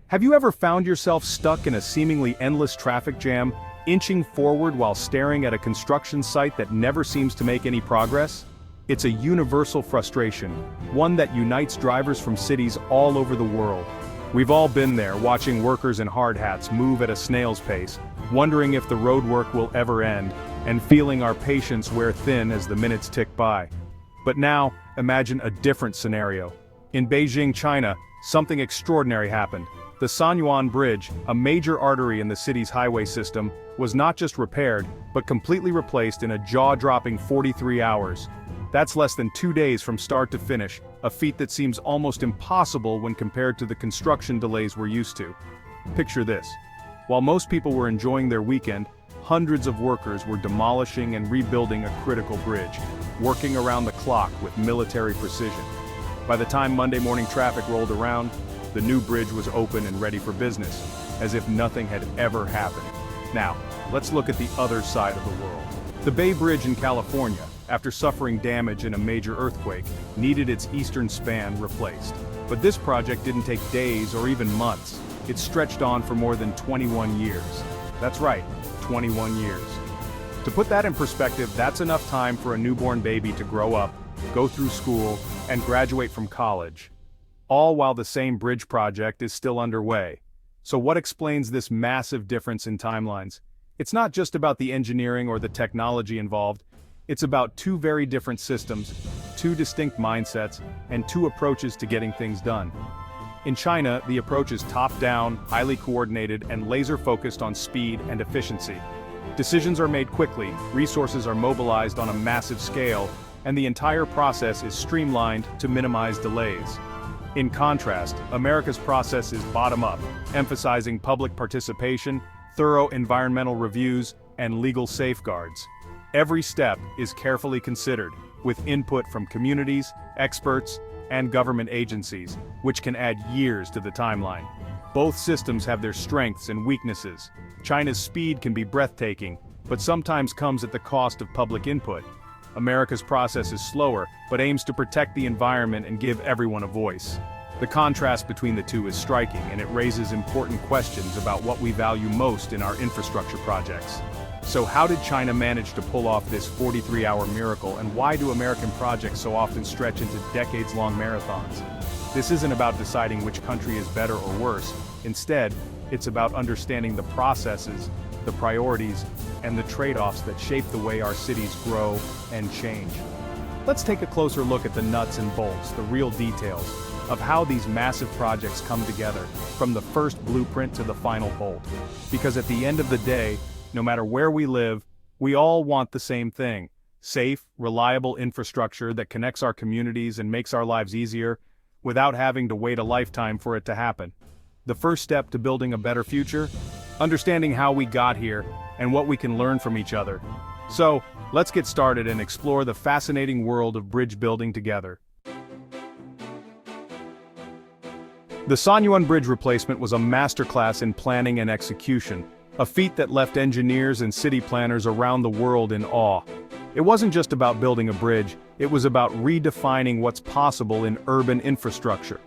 Have you ever found yourself stuck in a seemingly endless traffic jam, inching forward while staring at a construction site that never seems to make any progress? It's a universal frustration, one that unites drivers from cities all over the world. We've all been there, watching workers in hard hats move at a snail's pace, wondering if the roadwork will ever end, and feeling our patience wear thin as the minutes tick by. But now, imagine a different scenario. In Beijing, China, something extraordinary happened. The Sanyuan Bridge, a major artery in the city's highway system, was not just repaired, but completely replaced in a jaw-dropping 43 hours. That's less than 2 days from start to finish, a feat that seems almost impossible when compared to the construction delays we're used to. Picture this. While most people were enjoying their weekend, hundreds of workers were demolishing and rebuilding a critical bridge, working around the clock with military precision. By the time Monday morning traffic rolled around, the new bridge was open and ready for business, as if nothing had ever happened. Now, let's look at the other side of the world. The Bay Bridge in California, after suffering damage in a major earthquake, needed its eastern span replaced. But this project didn't take days or even months. It stretched on for more than 21 years. That's right, 21 years. To put that in perspective, that's enough time for a newborn baby to grow up, go through school, and graduate from college. All while the same bridge project is still underway. So what explains this massive difference in timelines? It's not just about the engineering or the technology involved. It's about two very different systems, two distinct mindsets, and two approaches to getting things done. In China, the approach is top-down, highly coordinated, and laser-focused on speed and efficiency. Decisions are made quickly, resources are mobilized on a massive scale, and the entire process is streamlined to minimize delays. In contrast, America's process is bottom-up, emphasizing public participation, thorough environmental reviews, and legal safeguards. Every step is carefully considered, with input from communities, experts, and government agencies, which can add years to the timeline. Both systems have their strengths and weaknesses. China's speed can be breathtaking, but sometimes comes at the cost of public input. America's process is slower, but aims to protect the environment and give everyone a voice. The contrast between the two is striking, and it raises important questions about what we value most in our infrastructure projects. So how did China manage to pull off this 43-hour miracle, and why do American projects so often stretch into decades-long marathons? This isn't about deciding which country is better or worse. Instead, it's about understanding the processes, the priorities, and the trade-offs that shape the way our cities grow and change. Let's take a closer look at the nuts and bolts, the real details, of how these massive projects come together, from the first blueprint to the final bolt. Because at the end of the day, no matter where we live, we all want the same thing: safe, reliable infrastructure that connects our communities and makes our lives easier, without having to wait a lifetime for it to happen. The first step to building a better future? Understanding how we got here, and what we can learn from each other. So, let's get started and explore the fascinating world of bridge building together. The Sanyuan Bridge replacement was a masterclass in planning and execution, a feat that left engineers and city planners around the world in awe. It wasn't just about building a bridge, it was about redefining what's possible in urban infrastructure.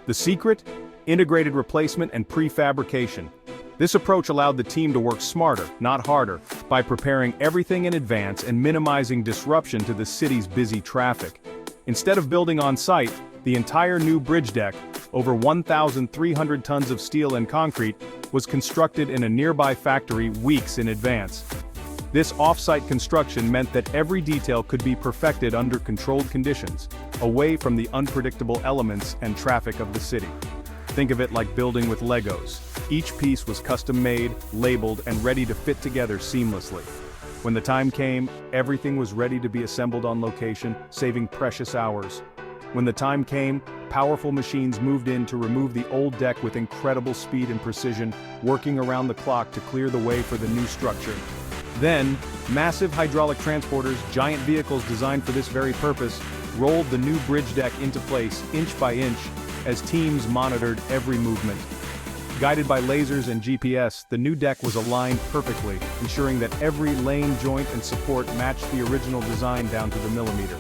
The secret? Integrated replacement and prefabrication. This approach allowed the team to work smarter, not harder, by preparing everything in advance and minimizing disruption to the city's busy traffic. Instead of building on site, the entire new bridge deck, over 1,300 tons of steel and concrete, was constructed in a nearby factory weeks in advance. This off-site construction meant that every detail could be perfected under controlled conditions, away from the unpredictable elements and traffic of the city. Think of it like building with Legos. Each piece was custom-made, labeled, and ready to fit together seamlessly. When the time came, everything was ready to be assembled on location, saving precious hours. When the time came, powerful machines moved in to remove the old deck with incredible speed and precision, working around the clock to clear the way for the new structure. Then, massive hydraulic transporters, giant vehicles designed for this very purpose, rolled the new bridge deck into place inch by inch as teams monitored every movement. Guided by lasers and GPS, the new deck was aligned perfectly, ensuring that every lane, joint, and support matched the original design down to the millimeter.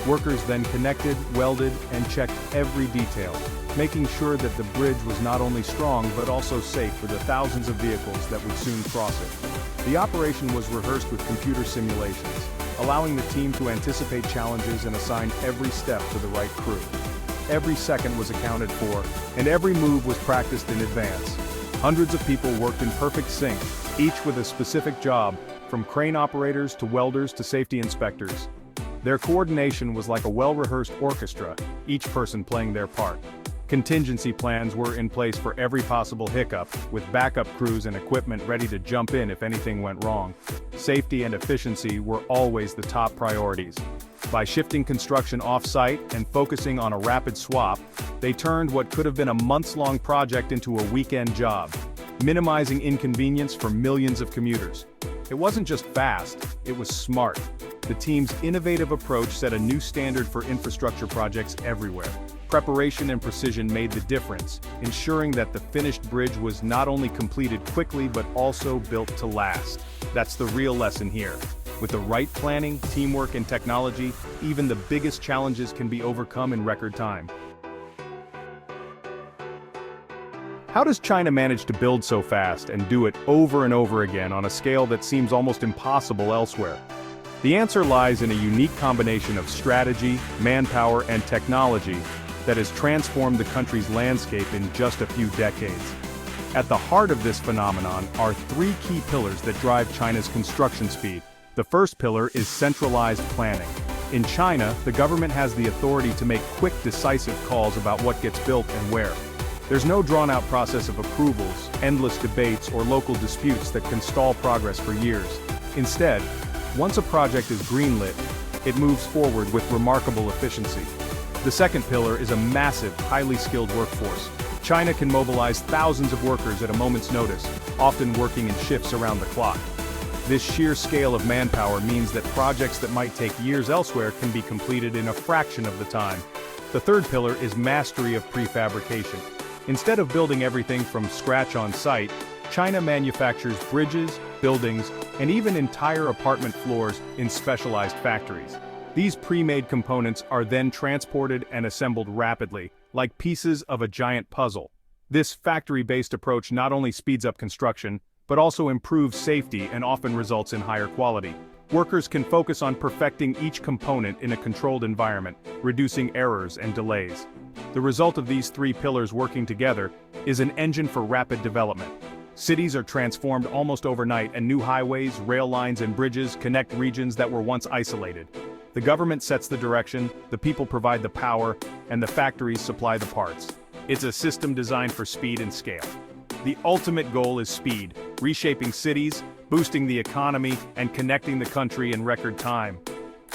Workers then connected, welded, and checked every detail, making sure that the bridge was not only strong but also safe for the thousands of vehicles that would soon cross it. The operation was rehearsed with computer simulations, allowing the team to anticipate challenges and assign every step to the right crew. Every second was accounted for, and every move was practiced in advance. Hundreds of people worked in perfect sync, each with a specific job, from crane operators to welders to safety inspectors. Their coordination was like a well-rehearsed orchestra, each person playing their part. Contingency plans were in place for every possible hiccup, with backup crews and equipment ready to jump in if anything went wrong. Safety and efficiency were always the top priorities. By shifting construction off-site and focusing on a rapid swap, they turned what could have been a months-long project into a weekend job, minimizing inconvenience for millions of commuters. It wasn't just fast, it was smart. The team's innovative approach set a new standard for infrastructure projects everywhere. Preparation and precision made the difference, ensuring that the finished bridge was not only completed quickly but also built to last. That's the real lesson here. With the right planning, teamwork, and technology, even the biggest challenges can be overcome in record time. How does China manage to build so fast and do it over and over again on a scale that seems almost impossible elsewhere? The answer lies in a unique combination of strategy, manpower, and technology that has transformed the country's landscape in just a few decades. At the heart of this phenomenon are three key pillars that drive China's construction speed. The first pillar is centralized planning. In China, the government has the authority to make quick, decisive calls about what gets built and where. There's no drawn-out process of approvals, endless debates, or local disputes that can stall progress for years. Instead, once a project is greenlit, it moves forward with remarkable efficiency. The second pillar is a massive, highly skilled workforce. China can mobilize thousands of workers at a moment's notice, often working in shifts around the clock. This sheer scale of manpower means that projects that might take years elsewhere can be completed in a fraction of the time. The third pillar is mastery of prefabrication. Instead of building everything from scratch on site, China manufactures bridges, buildings, and even entire apartment floors in specialized factories. These pre-made components are then transported and assembled rapidly, like pieces of a giant puzzle. This factory-based approach not only speeds up construction, but also improves safety and often results in higher quality. Workers can focus on perfecting each component in a controlled environment, reducing errors and delays. The result of these three pillars working together is an engine for rapid development. Cities are transformed almost overnight, and new highways, rail lines, and bridges connect regions that were once isolated. The government sets the direction, the people provide the power, and the factories supply the parts. It's a system designed for speed and scale. The ultimate goal is speed, reshaping cities, boosting the economy, and connecting the country in record time.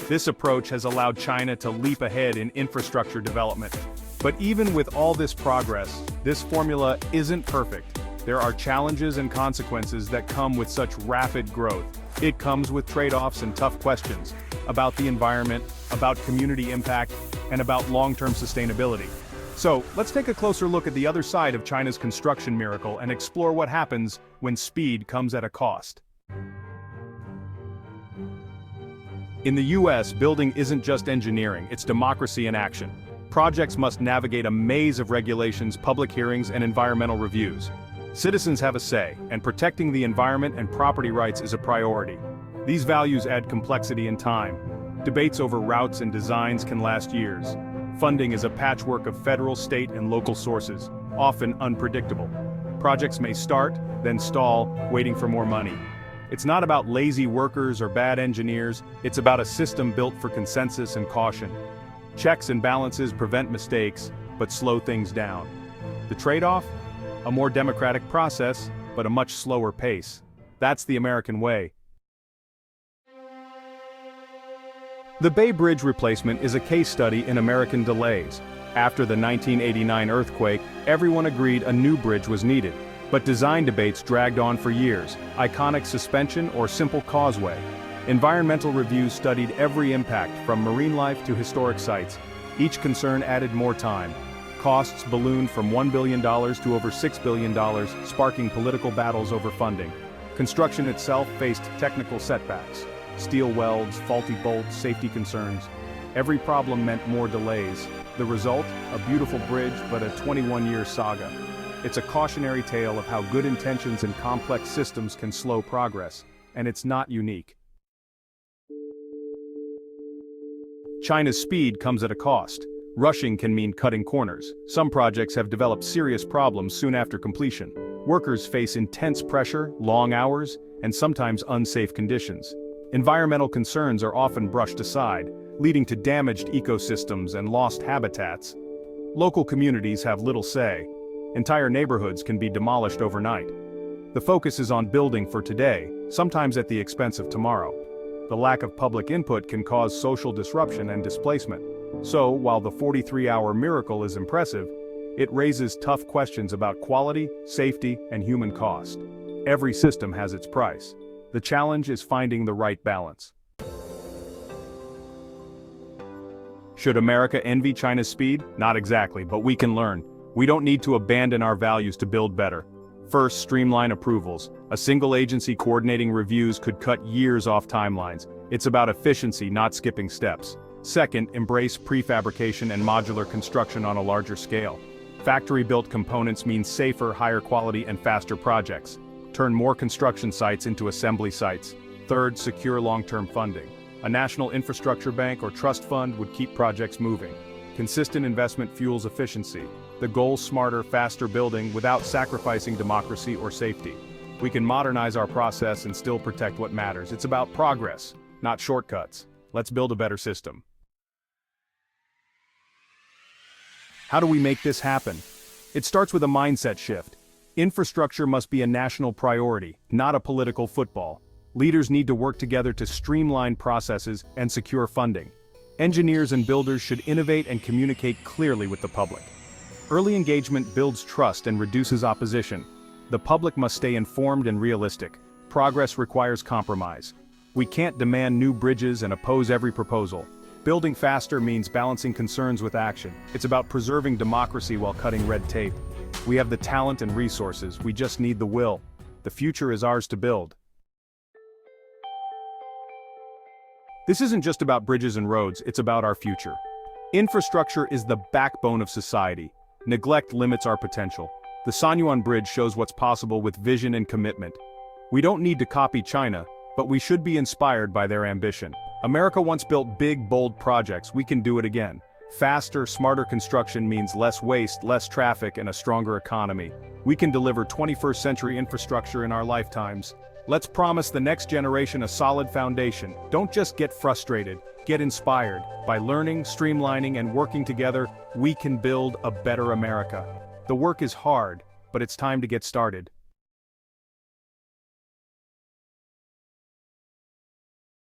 This approach has allowed China to leap ahead in infrastructure development. But even with all this progress, this formula isn't perfect. There are challenges and consequences that come with such rapid growth. It comes with trade-offs and tough questions about the environment, about community impact, and about long-term sustainability. So, let's take a closer look at the other side of China's construction miracle and explore what happens when speed comes at a cost. In the US, building isn't just engineering, it's democracy in action. Projects must navigate a maze of regulations, public hearings, and environmental reviews. Citizens have a say, and protecting the environment and property rights is a priority. These values add complexity and time. Debates over routes and designs can last years. Funding is a patchwork of federal, state, and local sources, often unpredictable. Projects may start, then stall, waiting for more money. It's not about lazy workers or bad engineers, it's about a system built for consensus and caution. Checks and balances prevent mistakes, but slow things down. The trade-off? A more democratic process, but a much slower pace. That's the American way. The Bay Bridge replacement is a case study in American delays. After the 1989 earthquake, everyone agreed a new bridge was needed. But design debates dragged on for years, iconic suspension or simple causeway. Environmental reviews studied every impact, from marine life to historic sites. Each concern added more time. Costs ballooned from $1 billion to over $6 billion, sparking political battles over funding. Construction itself faced technical setbacks. Steel welds, faulty bolts, safety concerns. Every problem meant more delays. The result? A beautiful bridge, but a 21-year saga. It's a cautionary tale of how good intentions and complex systems can slow progress, and it's not unique. China's speed comes at a cost. Rushing can mean cutting corners. Some projects have developed serious problems soon after completion. Workers face intense pressure, long hours, and sometimes unsafe conditions. Environmental concerns are often brushed aside, leading to damaged ecosystems and lost habitats. Local communities have little say. Entire neighborhoods can be demolished overnight. The focus is on building for today, sometimes at the expense of tomorrow. The lack of public input can cause social disruption and displacement. So, while the 43-hour miracle is impressive, it raises tough questions about quality, safety, and human cost. Every system has its price. The challenge is finding the right balance. Should America envy China's speed? Not exactly, but we can learn. We don't need to abandon our values to build better. First, streamline approvals. A single agency coordinating reviews could cut years off timelines. It's about efficiency, not skipping steps. Second, embrace prefabrication and modular construction on a larger scale. Factory-built components mean safer, higher quality, and faster projects. Turn more construction sites into assembly sites. Third, secure long-term funding. A national infrastructure bank or trust fund would keep projects moving. Consistent investment fuels efficiency. The goal: smarter, faster building without sacrificing democracy or safety. We can modernize our process and still protect what matters. It's about progress, not shortcuts. Let's build a better system. How do we make this happen? It starts with a mindset shift. Infrastructure must be a national priority, not a political football. Leaders need to work together to streamline processes and secure funding. Engineers and builders should innovate and communicate clearly with the public. Early engagement builds trust and reduces opposition. The public must stay informed and realistic. Progress requires compromise. We can't demand new bridges and oppose every proposal. Building faster means balancing concerns with action. It's about preserving democracy while cutting red tape. We have the talent and resources, we just need the will. The future is ours to build. This isn't just about bridges and roads, it's about our future. Infrastructure is the backbone of society. Neglect limits our potential. The Sanyuan Bridge shows what's possible with vision and commitment. We don't need to copy China, but we should be inspired by their ambition. America once built big, bold projects. We can do it again. Faster, smarter construction means less waste, less traffic, and a stronger economy. We can deliver 21st century infrastructure in our lifetimes. Let's promise the next generation a solid foundation. Don't just get frustrated, get inspired. By learning, streamlining, and working together, we can build a better America. The work is hard, but it's time to get started.